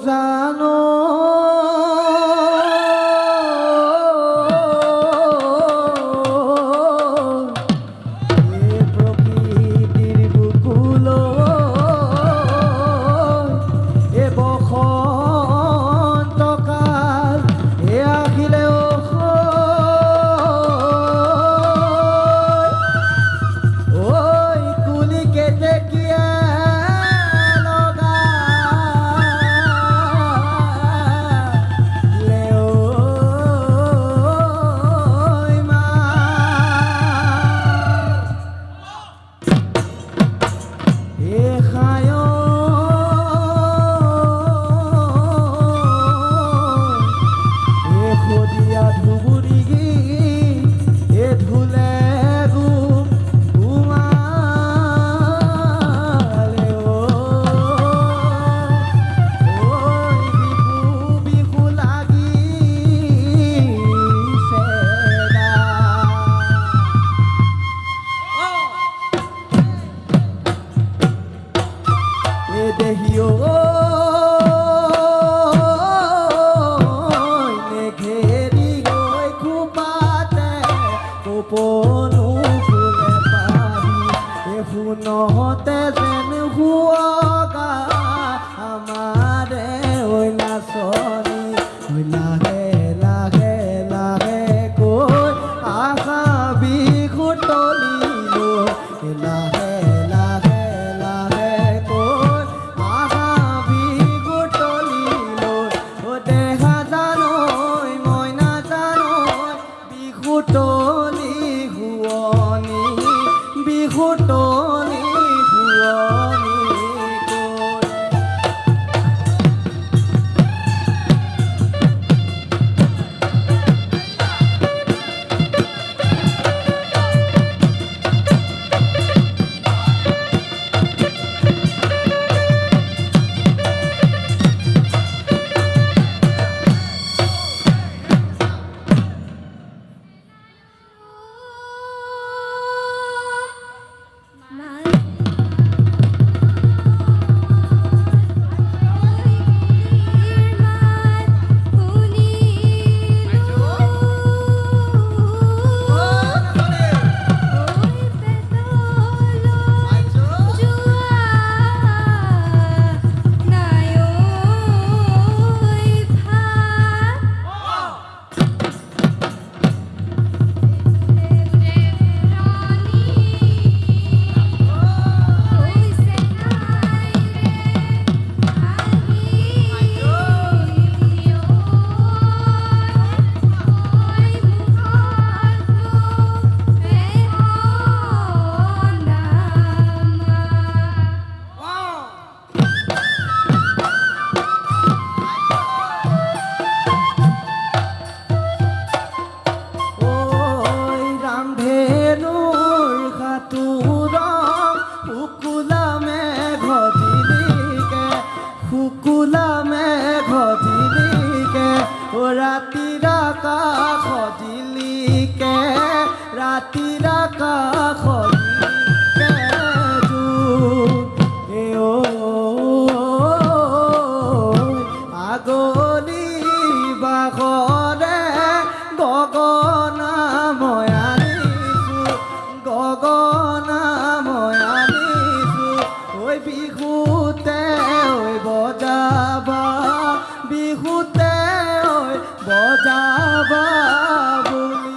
জানো নহতে যেন হুৱগা আমাৰে ঐ নাচনী ঐ লাহে লাহে লাহে কৈ আশা বিহু তলিলৈ লাহে লাহে লাহে কৈ আশা বিহু তলিলৈ ও দেহা জানৈ মই নাজানৈ বিহু তলি হুৱনি বিহু তলি হুৱনি ৰাতিৰ আকাশ দিলিকে ৰাতিৰ আকাশ দিলিকে ও আগলি বাঘৰে গগনা মই আনিছোঁ গগনা মই আনিছোঁ ঐ বিহুতে ঐ বজাবা বিহুতে বজাবা বুলি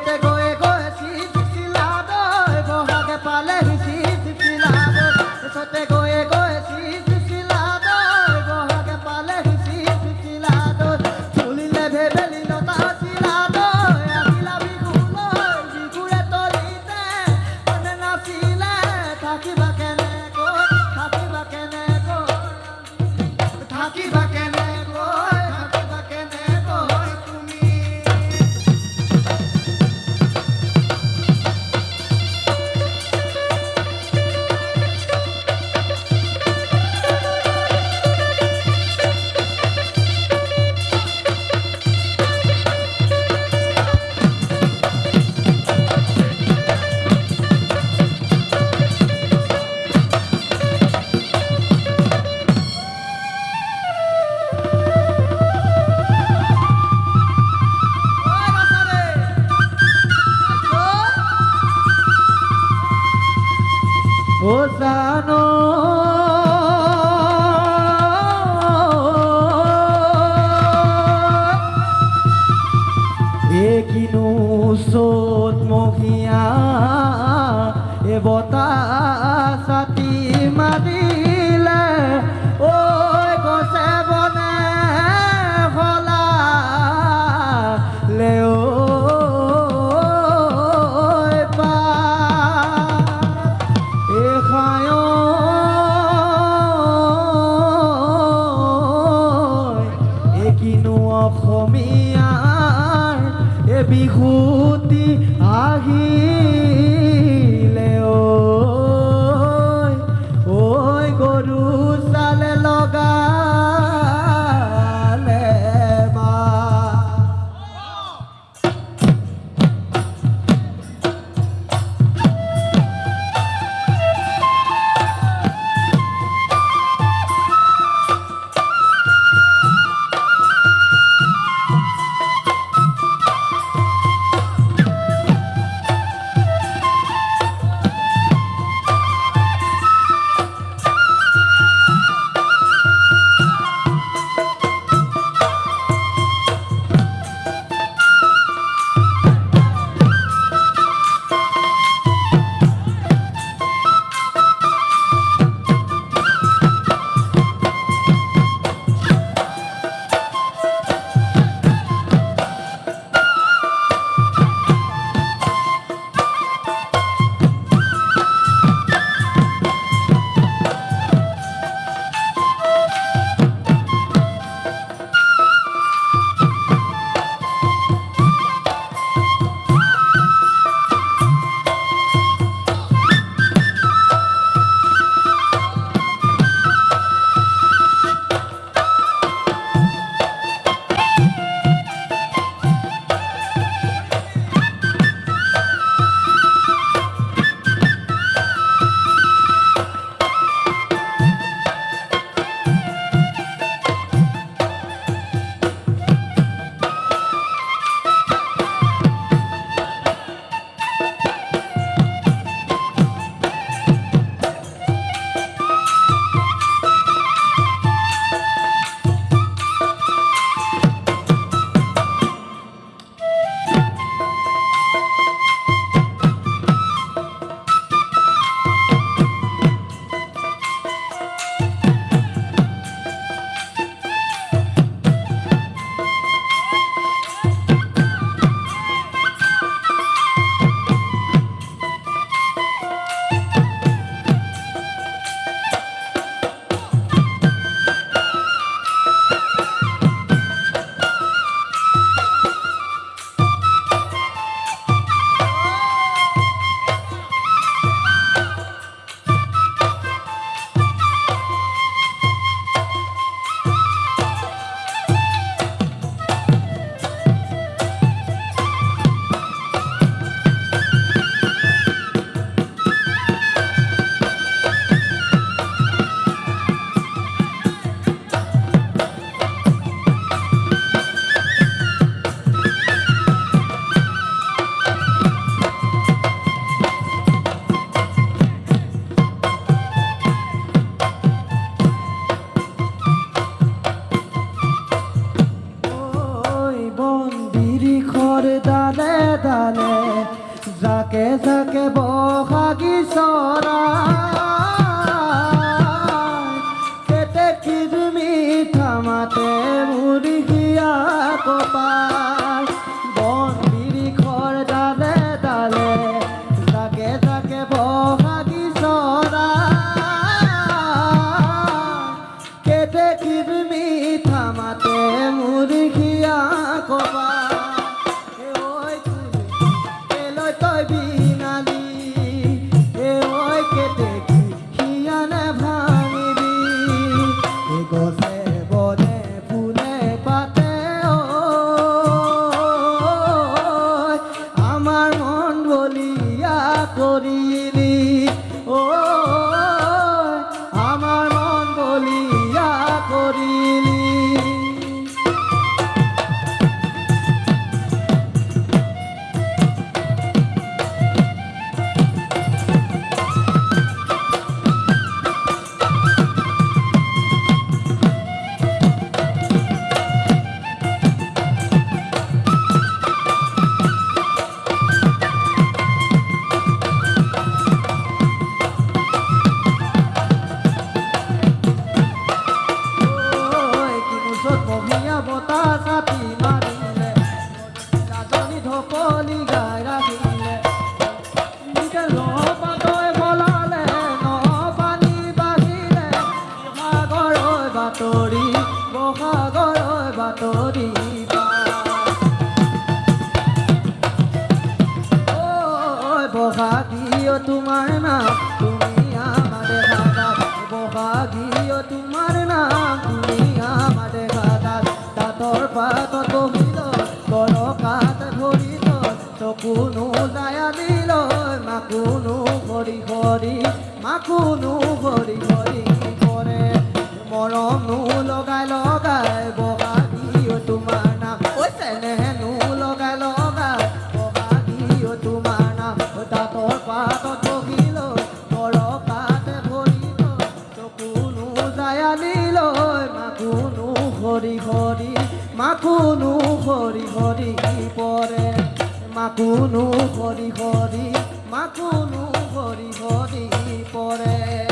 এসতে গয়ে গয়ে শীত শিলাদয় বহাগে পালে শীত শিলাদয় এসতে গয়ে গয়ে শীত শিলাদয় বহাগে পালে শীত শিলাদয় চুলিলে ভেবেলি লতা শিলাদয় আহিলা বিগুলয় বিগুৰে তলিতে মনে নাচিলে থাকিবা কেনে কৈ থাকিবা কেনে কৈ থাকিবা কেনে কৈ থাকিবা কেনে কৈ তুমি ও জানো এ কিনো চোত মহিয়া এ বতাহ ছাতি মাৰিলে ঐ গছে বনে সলালে অসমীয়াৰ এ বিহুতি আহিলে ঐ গৰু চালে লগালে মা ডালে জাকে জাকে বহাগী চৰাই কেতেকীৰ মিঠা মাতে মুৰ্গীয়া কপাল বন বিৰিখৰ ডালে ডালে জাকে জাকে বহাগী চৰাই কেতেকীৰ মিঠা মাতে মুৰ্গীয়া কপাল তই বিনালি ঐ কেতেকী হিয়ানে ভাঙিবি গছে বনে ফুলে পাতে আমার মন বলিয়া করিলি আমার মন বলিয়া করিলি বতাহ চাপি মাৰিলে ৰাজনী ঢপলি গাই ৰাখিলে পাতৈ বলালে ন পানী বাঢ়িলে বহাগৰ বাতৰি বহাগীয় তোমাৰ নাম তুমি আমাৰে ভাগাত বহাগীয় তোমাৰ নাম তুমি আমাৰে ভাগাত দাঁতৰ পাতত বহিল গৰকাত ধৰিল চকুনো দায়া দিল মাকুনো হৰি হৰি কৰে মৰমনো লগাই লগাই বহাগীয় তোমাৰ নাম চেনেহনো লগাই লগাই বহাগীয় তোমাৰ নাম দাঁতৰ পাতত বহিল গৰকাত ধৰিল চকুনো দায়া দিল মাকুনো হৰি হৰি পৰে মাকুনো হৰি পৰে